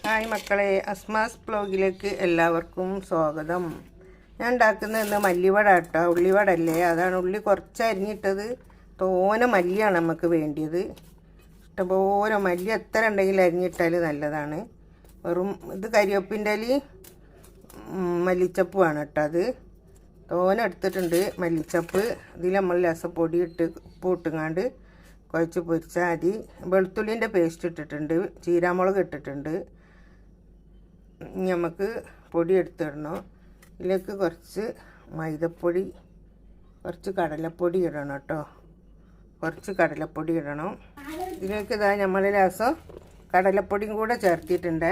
Hi മക്കളെ, അസ്മാസ് ബ്ലോഗിലേക്ക് എല്ലാവർക്കും സ്വാഗതം. ഞാൻ ഉണ്ടാക്കുന്നത് ഇന്ന് മല്ലിവട കേട്ടോ. ഉള്ളിവടല്ലേ, അതാണ്. ഉള്ളി കുറച്ച് അരിഞ്ഞിട്ടത്. തോനെ മല്ലിയാണ് നമുക്ക് വേണ്ടിയത്. ഇഷ്ടംപോലെ മല്ലി എത്ര ഉണ്ടെങ്കിലും അരിഞ്ഞിട്ടാൽ നല്ലതാണ്. വെറും ഇത് കരിവേപ്പിൻ്റെ ഇലയും മല്ലിച്ചപ്പുമാണ് കേട്ടോ. അത് തോനെ എടുത്തിട്ടുണ്ട് മല്ലിച്ചപ്പ്. ഇതിൽ നമ്മൾ രസപ്പൊടി ഇട്ട് ഉപ്പ് ഇട്ടുങ്ങാണ്ട് കുഴച്ച് പൊരിച്ചാൽ മതി. വെളുത്തുള്ളിൻ്റെ പേസ്റ്റ് ഇട്ടിട്ടുണ്ട്, ചീരാമുളക് ഇട്ടിട്ടുണ്ട്. നമുക്ക് പൊടി എടുത്തിടണം. ഇതിലേക്ക് കുറച്ച് മൈദപ്പൊടി, കുറച്ച് കടലപ്പൊടി ഇടണം കേട്ടോ. കുറച്ച് കടലപ്പൊടി ഇടണം. ഇതിലേക്ക് ഇതാ നമ്മൾ രസം കടലപ്പൊടിയും കൂടെ ചേർത്തിട്ടുണ്ട്.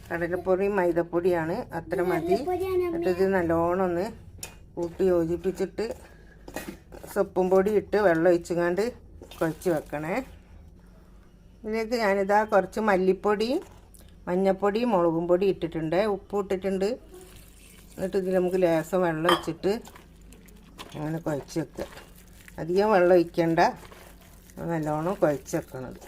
കടലപ്പൊടിയും മൈദപ്പൊടിയാണ്, അത്ര മതി. എന്നിട്ട് ഇത് നല്ലോണം ഒന്ന് കൂട്ടി യോജിപ്പിച്ചിട്ട് സൊപ്പും പൊടി ഇട്ട് വെള്ളം ഒഴിച്ചുകൊണ്ട് കുഴച്ച് വെക്കണേ. ഇതിലേക്ക് ഞാനിതാ കുറച്ച് മല്ലിപ്പൊടി, മഞ്ഞൾപ്പൊടി, മുളകും പൊടി ഇട്ടിട്ടുണ്ട്, ഉപ്പ് ഇട്ടിട്ടുണ്ട്. എന്നിട്ട് ഇതിൽ നമുക്ക് ലേശം വെള്ളം ഒഴിച്ചിട്ട് അങ്ങനെ കുഴച്ച് വെക്കുക. അധികം വെള്ളം ഒഴിക്കേണ്ട, നല്ലോണം കുഴച്ച് വെക്കണത്.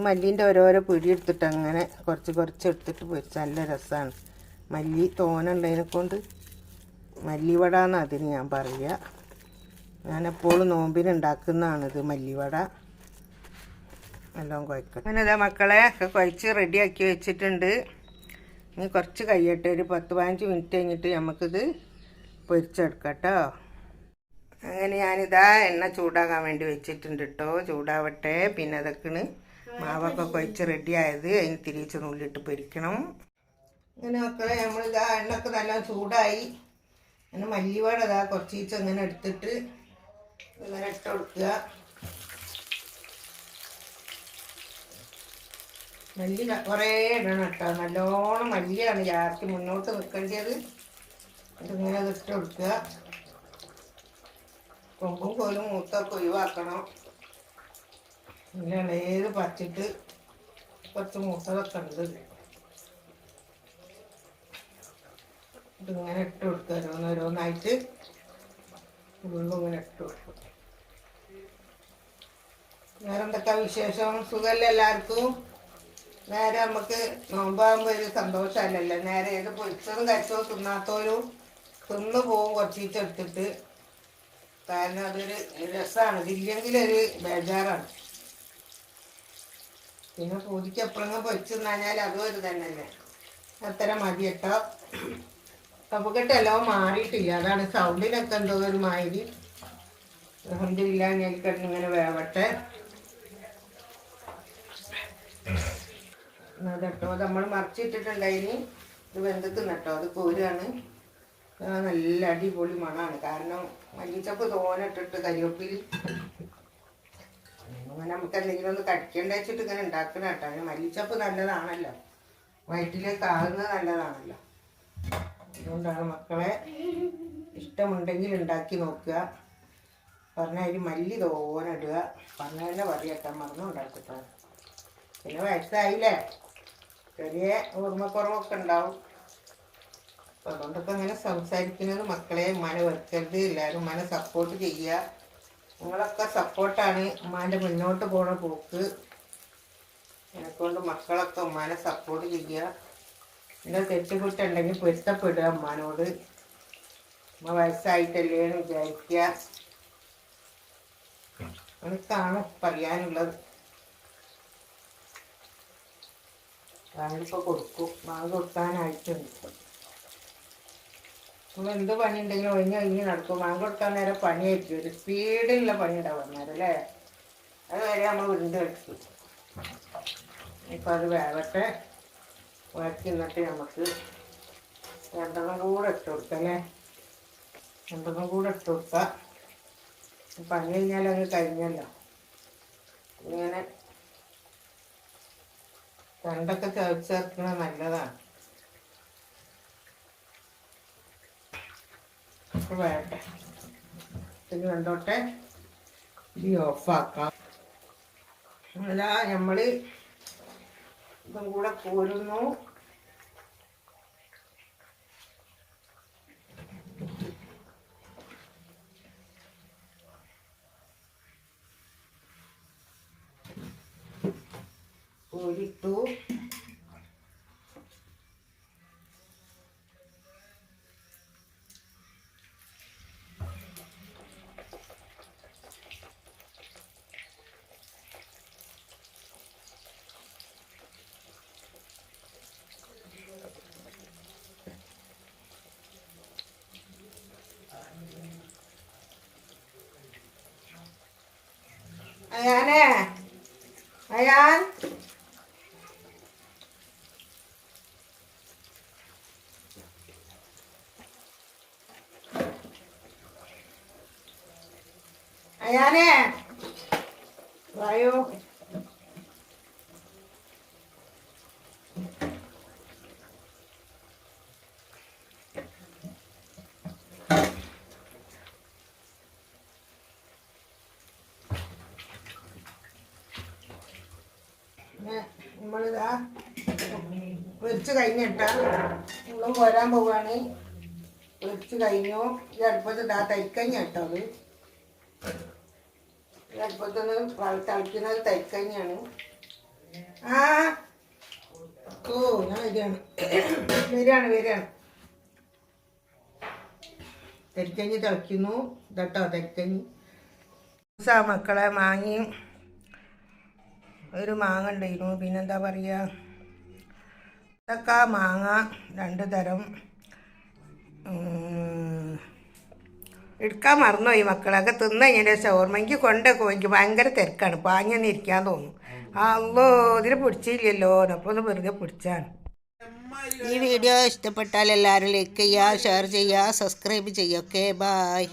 മല്ലീൻ്റെ ഓരോരോ പിടി എടുത്തിട്ട് അങ്ങനെ കുറച്ച് എടുത്തിട്ട് പൊരിച്ച് നല്ല രസമാണ്. മല്ലി തോനുള്ളതിനെ കൊണ്ട് മല്ലിവട എന്ന് അതിന് ഞാൻ പറയുക. ഞാനെപ്പോഴും നോമ്പിന് ഉണ്ടാക്കുന്നതാണിത് മല്ലിവട. നല്ലോണം കുഴക്കണം. അങ്ങനെ ഇതാ മക്കളെ ഒക്കെ കുഴച്ച് റെഡിയാക്കി വെച്ചിട്ടുണ്ട്. ഇനി കുറച്ച് കഴിയട്ടെ, ഒരു 10-15 മിനിറ്റ് കഴിഞ്ഞിട്ട് നമുക്കിത് പൊരിച്ചെടുക്കാം കേട്ടോ. അങ്ങനെ ഞാനിതാ എണ്ണ ചൂടാകാൻ വേണ്ടി വെച്ചിട്ടുണ്ട് കേട്ടോ. ചൂടാവട്ടെ. പിന്നെ അതൊക്കെയാണ് മാവൊക്കെ കുഴച്ച് റെഡിയായത്. അതിന് തിരിച്ച് നുള്ളിട്ട് പൊരിക്കണം. അങ്ങനെ മക്കളെ നമ്മളിതാ എണ്ണയൊക്കെ നല്ല ചൂടായി. അങ്ങനെ മല്ലിവട ഇതാ കുറച്ച് അങ്ങനെ എടുത്തിട്ട് ഇങ്ങനെ ഇട്ട് കൊടുക്കുക. മല്ലി കുറേ ഇടണം കേട്ടോ. നല്ലോണം മല്ലിയാണ് യാർക്ക് മുന്നോട്ട് നിൽക്കേണ്ടത്. ഇതിങ്ങനെ ഇട്ട് കൊടുക്കുക. കൊമ്പും കോലും മൂത്തൊക്കെ ഒഴിവാക്കണം. ഇങ്ങനെ ഏത് പച്ചിട്ട് കുറച്ച് മൂത്തതൊക്കെ ഉണ്ട്. ഇതിങ്ങനെ ഇട്ട് കൊടുക്കുക. ഓരോന്നോരോന്നായിട്ട് ഉള്ളും ഇങ്ങനെ ഇട്ട് കൊടുക്കും. വേറെ എന്തൊക്കെ വിശേഷം? സുഖമല്ലേ എല്ലാവർക്കും? നേരെ നമുക്ക് നോമ്പാകുമ്പോൾ ഒരു സന്തോഷമല്ലല്ലോ. നേരെ ഏത് പൊരിച്ചതും കരിച്ചതും തിന്നാത്തവരും തിന്നു പോകും കുറച്ചെടുത്തിട്ട്. കാരണം അതൊരു രസമാണ്. ഇതില്ലെങ്കിലൊരു ബേജാറാണ്. പിന്നെ പൂതിക്ക് എപ്പോഴെങ്കിലും പൊരിച്ചു തിന്നാഞ്ഞാൽ അതും ഒരു തന്നെയല്ലേ. അത്ര മതി കേട്ടോ. കപ്പക്കെട്ടല്ലോ മാറിയിട്ടില്ല, അതാണ് സൗണ്ടിനൊക്കെ എന്തോ ഒരു മാതിരി. അൽഹംദുലില്ല, ഞെൽക്കിടന്നിങ്ങനെ വേവട്ടെ. കേട്ടോ നമ്മൾ മറിച്ചിട്ടിട്ടുണ്ടായിന്. ഇത് വെന്തിക്കുന്ന കേട്ടോ. അത് കോരുകയാണ്. നല്ല അടിപൊളി മണമാണ്. കാരണം മല്ലിച്ചപ്പ് തോനിട്ടിട്ട് കരിവേപ്പിൽ അങ്ങനെ നമുക്ക് എന്തെങ്കിലും ഒന്ന് കടിക്കേണ്ട വെച്ചിട്ട് ഇങ്ങനെ ഉണ്ടാക്കണം കേട്ടോ. അതിന് മല്ലിച്ചപ്പ് നല്ലതാണല്ലോ, വയറ്റിലേക്ക് ആകുന്നത് നല്ലതാണല്ലോ. അതുകൊണ്ടാണ് മക്കളെ, ഇഷ്ടമുണ്ടെങ്കിൽ ഉണ്ടാക്കി നോക്കുക. പറഞ്ഞാൽ മല്ലി തോനിടുക. പറഞ്ഞതന്നെ പറയട്ടെ, മറന്നും ഉണ്ടാക്കട്ടോ. പിന്നെ വയസ്സായില്ലേ, ചെറിയ ഓർമ്മക്കുറവൊക്കെ ഉണ്ടാവും. അതുകൊണ്ടൊക്കെ അങ്ങനെ സംസാരിക്കുന്നത്. മക്കളെ ഉമ്മാനെ വെറുക്കരുത്. എല്ലാവരും ഉമ്മാനെ സപ്പോർട്ട് ചെയ്യുക. നിങ്ങളൊക്കെ സപ്പോർട്ടാണ് ഉമ്മാൻ്റെ മുന്നോട്ട് പോണ പോക്ക്. എന്നെക്കൊണ്ട് മക്കളൊക്കെ ഉമ്മാനെ സപ്പോർട്ട് ചെയ്യുക. എന്താ തെറ്റുകുറ്റുണ്ടെങ്കിൽ പൊരുത്തപ്പെടുക ഉമ്മാനോട്. ഉമ്മ വയസ്സായിട്ടല്ലേ എന്ന് വിചാരിക്കുക. എനിക്കാണ് പറയാനുള്ളത്. ഞാനിപ്പോൾ കൊടുക്കും. മാങ്ങ കൊടുക്കാനായിട്ടുണ്ട്. നമ്മൾ എന്ത് പണി ഉണ്ടെങ്കിലും ഒഴിഞ്ഞ് നടക്കും. മാങ്ങ കൊടുക്കാൻ നേരം പണിയായിരിക്കും. ഒരു സ്പീഡിലുള്ള പണി ഉണ്ടാവും നേരം അല്ലേ. അതുവരെ നമ്മൾ ഉരുണ്ട് കളിക്കും. ഇപ്പം അത് വേവട്ടെ. വഴറ്റി നിന്നിട്ട് നമുക്ക് രണ്ടെണ്ണം കൂടെ ഇട്ട് കൊടുക്കാം അല്ലേ. രണ്ടെണ്ണം കൂടെ ഇട്ട് കൊടുക്കാം. പണി കഴിഞ്ഞാൽ അങ്ങ് കഴിഞ്ഞല്ലോ. ഇങ്ങനെ രണ്ടൊക്കെ ചേർക്കുന്നത് നല്ലതാണ്. വേട്ടെ, ഇത് കണ്ടോട്ടെ. ഇത് ഓഫാക്കാം. അതാ നമ്മൾ ഇതും കൂടെ കോരുന്നു. കോരിട്ടു. അയാനെ അയാൻ അയാനെ വായോ. നമ്മളിതാ പൊരിച്ച് കഴിഞ്ഞിട്ടാ നമ്മളും പോരാൻ പോവാണ്. പൊരിച്ച് കഴിഞ്ഞു. ഈ അടുപ്പത്ത് ഇതാ തൈക്കഞ്ഞ കേട്ടോ. അത് ഈ അടുപ്പത്തൊന്ന് തിളയ്ക്കുന്നത് തൈക്കഞ്ഞാണ്. ആ ഓ ഞാൻ വരികയാണ്. തരിക്കഞ്ഞി തിളയ്ക്കുന്നു. ഇതട്ടോ തരിക്കഞ്ഞി. മക്കളെ മാങ്ങയും ഒരു മാങ്ങ ഉണ്ടായിരുന്നു. പിന്നെന്താ പറയുക, ഇതൊക്കെ മാങ്ങ 2 തരം എടുക്കാൻ മറന്നുപോയി മക്കളൊക്കെ തിന്ന് കഴിഞ്ഞതിൻ്റെ ശേഷം ഓർമ്മ. എനിക്ക് കൊണ്ടൊക്കെ എനിക്ക് ഭയങ്കര തിരക്കാണ്. പാഞ്ഞൊന്നും ഇരിക്കാൻ തോന്നും. അല്ലോ ഇതിന് പിടിച്ചില്ലല്ലോ, അപ്പോൾ ഒന്ന് വെറുതെ പിടിച്ചാണ്. ഈ വീഡിയോ ഇഷ്ടപ്പെട്ടാൽ എല്ലാവരും ലൈക്ക് ചെയ്യുക, ഷെയർ ചെയ്യുക, സബ്സ്ക്രൈബ് ചെയ്യുക. Okay, by.